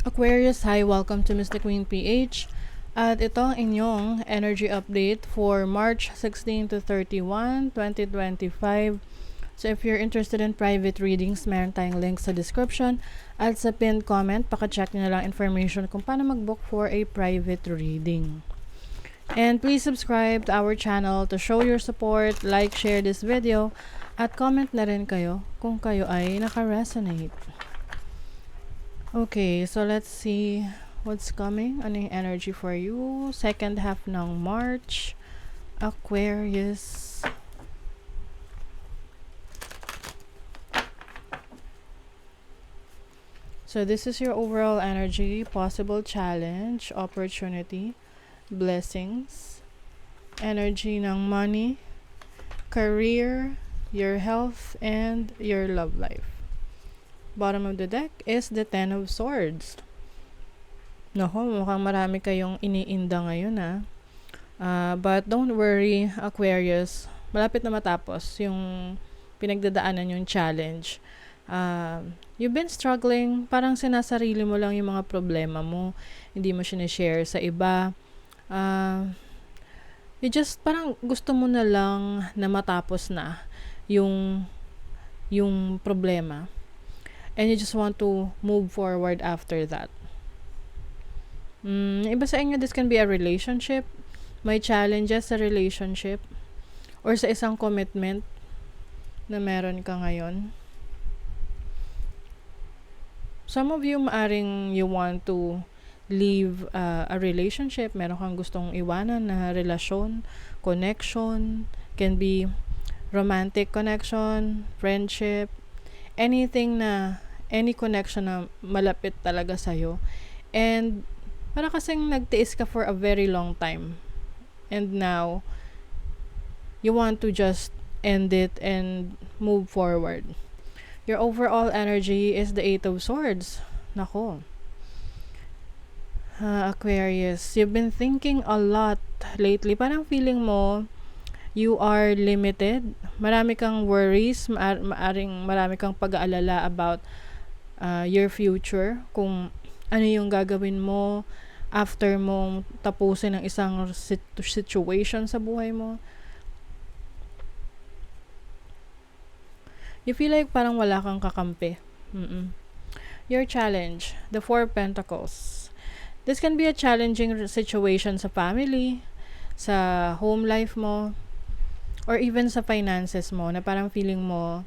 Aquarius, hi! Welcome to Mr. Queen PH. At ito ang inyong energy update for March 16 to 31, 2025. So if you're interested in private readings, meron tayong link sa description at sa pinned comment. Paka-check nyo na lang information kung paano mag-book for a private reading. And please subscribe to our channel to show your support, like, share this video, at comment na rin kayo kung kayo ay naka-resonate. Okay, so let's see what's coming. Ano yung energy for you? Second half ng March. Aquarius. So this is your overall energy, possible challenge, opportunity, blessings, energy ng money, career, your health, and your love life. Bottom of the deck is the Ten of Swords. Nako, mukhang marami kayong iniinda ngayon but don't worry, Aquarius. Malapit na matapos yung pinagdadaanan yung challenge. You've been struggling, parang sinasarili mo lang yung mga problema mo. Hindi mo sinishare sa iba. You just parang gusto mo na lang na matapos na yung problema. And you just want to move forward after that. Iba sa inyo, this can be a relationship. May challenges sa relationship. Or sa isang commitment na meron ka ngayon. Some of you, maaring you want to leave a relationship. Meron kang gustong iwanan na relasyon, connection. Can be romantic connection, friendship, anything na any connection na malapit talaga sa'yo. And para kasing nagtiis ka for a very long time. And now, you want to just end it and move forward. Your overall energy is the Eight of Swords. Nako. Aquarius, you've been thinking a lot lately. Parang feeling mo, you are limited. Marami kang worries, marami kang pag-aalala about your future, kung ano yung gagawin mo after mong tapusin ang isang situation sa buhay mo. You feel like parang wala kang kakampi. Your challenge, the Four of Pentacles. This can be a challenging situation sa family, sa home life mo, or even sa finances mo, na parang feeling mo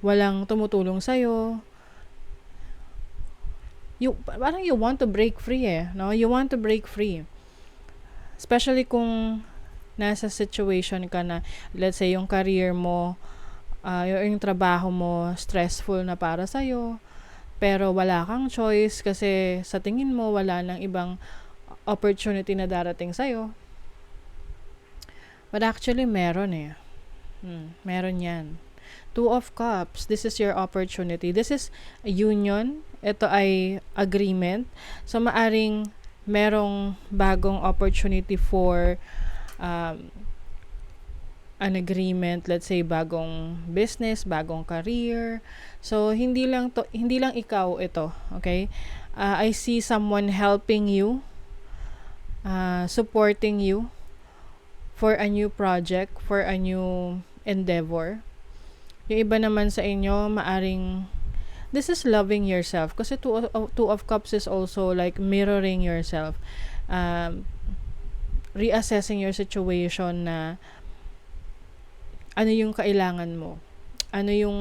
walang tumutulong sa'yo. Parang you want to break free no? You want to break free. Especially kung nasa situation ka na, let's say, yung career mo, yung trabaho mo, stressful na para sa'yo, pero wala kang choice kasi sa tingin mo, wala nang ibang opportunity na darating sa'yo. But actually, meron meron yan. Two of Cups, this is your opportunity. This is a union. Ito ay agreement. So, maaring merong bagong opportunity for an agreement. Let's say, bagong business, bagong career. So, hindi lang ikaw ito. Okay? I see someone helping you, supporting you for a new project, for a new endeavor. Yung iba naman sa inyo, maaring this is loving yourself. Kasi two of Cups is also like mirroring yourself. Reassessing your situation na ano yung kailangan mo. Ano yung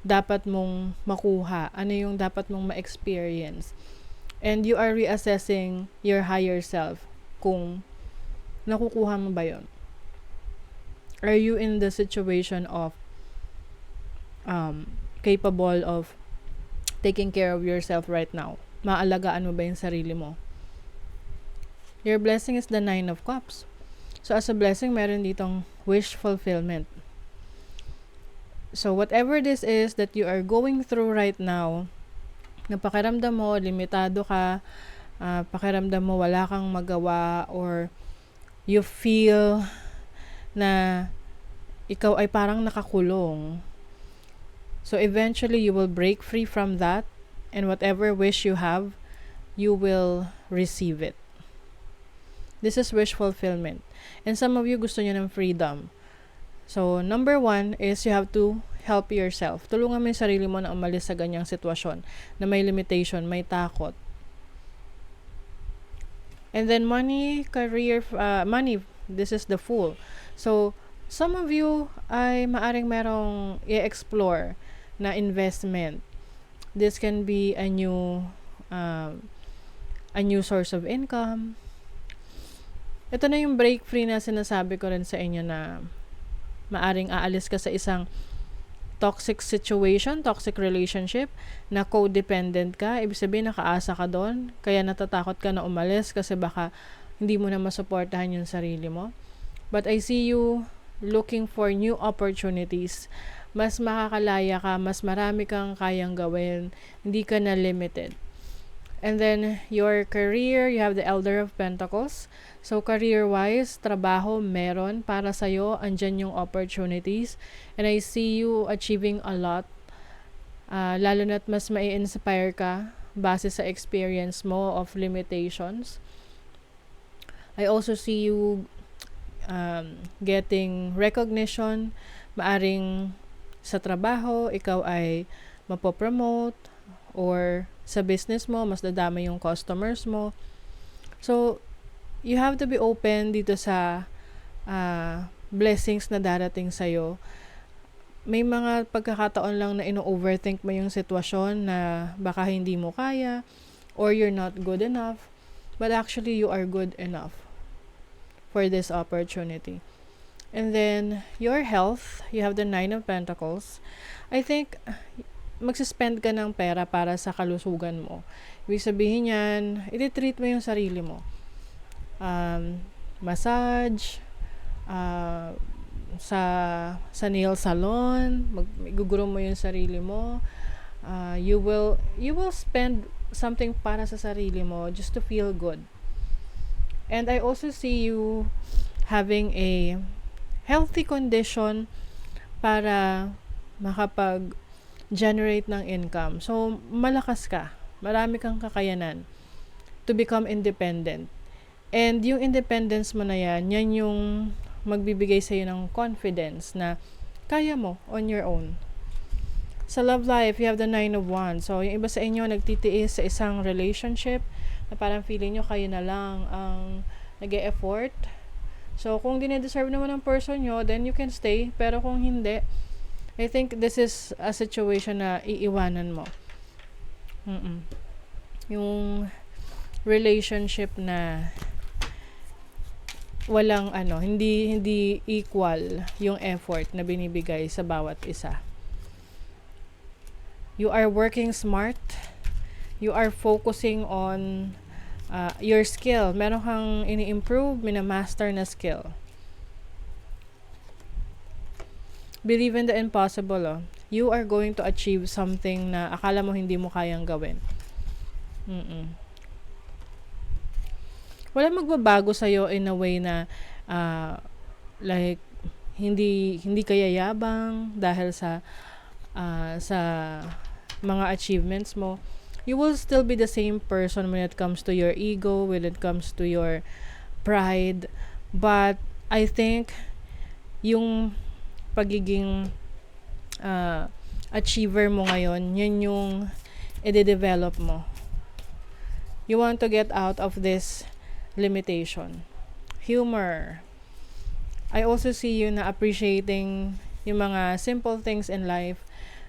dapat mong makuha. Ano yung dapat mong ma-experience. And you are reassessing your higher self kung nakukuha mo ba yun. Are you in the situation of capable of taking care of yourself right now? Maalagaan mo ba yung sarili mo? Your blessing is the Nine of Cups. So as a blessing, meron ditong wish fulfillment. So whatever this is that you are going through right now, napakiramdam mo, limitado ka, pakiramdam mo wala kang magawa, or you feel na ikaw ay parang nakakulong. So eventually you will break free from that And whatever wish you have, you will receive it. This is wish fulfillment. And some of you gusto nyo ng freedom. So, number 1 is you have to help yourself. Tulungan mo yung sarili mo na umalis sa ganyang sitwasyon na may limitation, may takot. And then money, career, money, this is the Fool. So, some of you ay maaring merong i-explore na investment. This can be a new source of income. Ito na yung break free na sinasabi ko rin sa inyo na maaring aalis ka sa isang toxic situation, toxic relationship, na codependent ka. Ibig sabihin, nakaasa ka doon, kaya natatakot ka na umalis kasi baka hindi mo na masuportahan yung sarili mo. But I see you looking for new opportunities. Mas makakalaya ka, mas marami kang kayang gawin, hindi ka na limited. And then, your career, you have the Elder of Pentacles. So, career-wise, trabaho, meron para sa'yo, andyan yung opportunities. And I see you achieving a lot. Lalo na't mas mai-inspire ka base sa experience mo of limitations. I also see you getting recognition. Maaring sa trabaho, ikaw ay mapopromote, or sa business mo, mas dadami yung customers mo. So, you have to be open dito sa blessings na darating sa'yo. May mga pagkakataon lang na ino-overthink mo yung sitwasyon na baka hindi mo kaya, or you're not good enough, but actually you are good enough for this opportunity. And then, your health, you have the 9 of Pentacles. I think, magsispend ka ng pera para sa kalusugan mo. Ibig sabihin yan, i-treat mo yung sarili mo. Massage, sa nail salon, iguguro mo yung sarili mo. You will spend something para sa sarili mo just to feel good. And I also see you having a healthy condition para makapag-generate ng income. So, malakas ka. Marami kang kakayanan to become independent. And yung independence mo na yan yung magbibigay sa'yo ng confidence na kaya mo on your own. Sa love life, you have the 9 of Wands. So, yung iba sa inyo nagtitiis sa isang relationship na parang feeling nyo kayo na lang ang nag-e-effort. So, kung dinedeserve naman ng person nyo, then you can stay. Pero kung hindi, I think this is a situation na iiwanan mo. Yung relationship na walang hindi equal yung effort na binibigay sa bawat isa. You are working smart. You are focusing on your skill. Meron kang ini-improve, minamaster na skill. Believe in the impossible. You are going to achieve something na akala mo hindi mo kayang gawin. Wala magbabago sa'yo in a way na like hindi ka yayabang dahil sa mga achievements mo. You will still be the same person when it comes to your ego, when it comes to your pride. But I think yung pagiging achiever mo ngayon, yan yung i-develop mo. You want to get out of this limitation. Humor. I also see you na appreciating yung mga simple things in life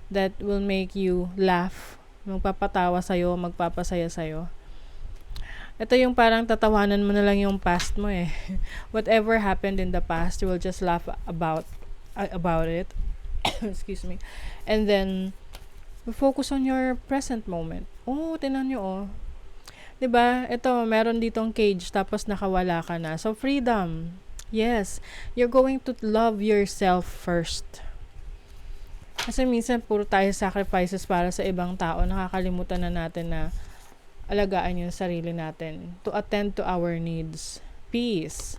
that will make you laugh, magpapatawa sa'yo, magpapasaya sa'yo. Ito yung parang tatawanan mo na lang yung past mo eh. Whatever happened in the past, you will just laugh about it. Excuse me. And then, focus on your present moment. Oh, tinan nyo oh. 'Di ba? Ito, meron ditong cage tapos nakawala ka na. So, freedom. Yes. You're going to love yourself first. Kasi minsan, puro tayo sacrifices para sa ibang tao. Nakakalimutan na natin na alagaan yung sarili natin. To attend to our needs. Peace.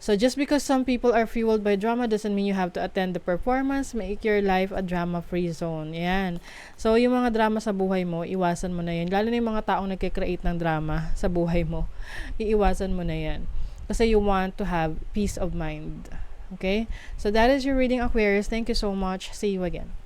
So just because some people are fueled by drama doesn't mean you have to attend the performance. Make your life a drama-free zone. Yan. So yung mga drama sa buhay mo, iwasan mo na yan. Lalo na yung mga taong nagkikreate ng drama sa buhay mo. Iiwasan mo na yan. Kasi you want to have peace of mind. Okay? So that is your reading, Aquarius. Thank you so much. See you again.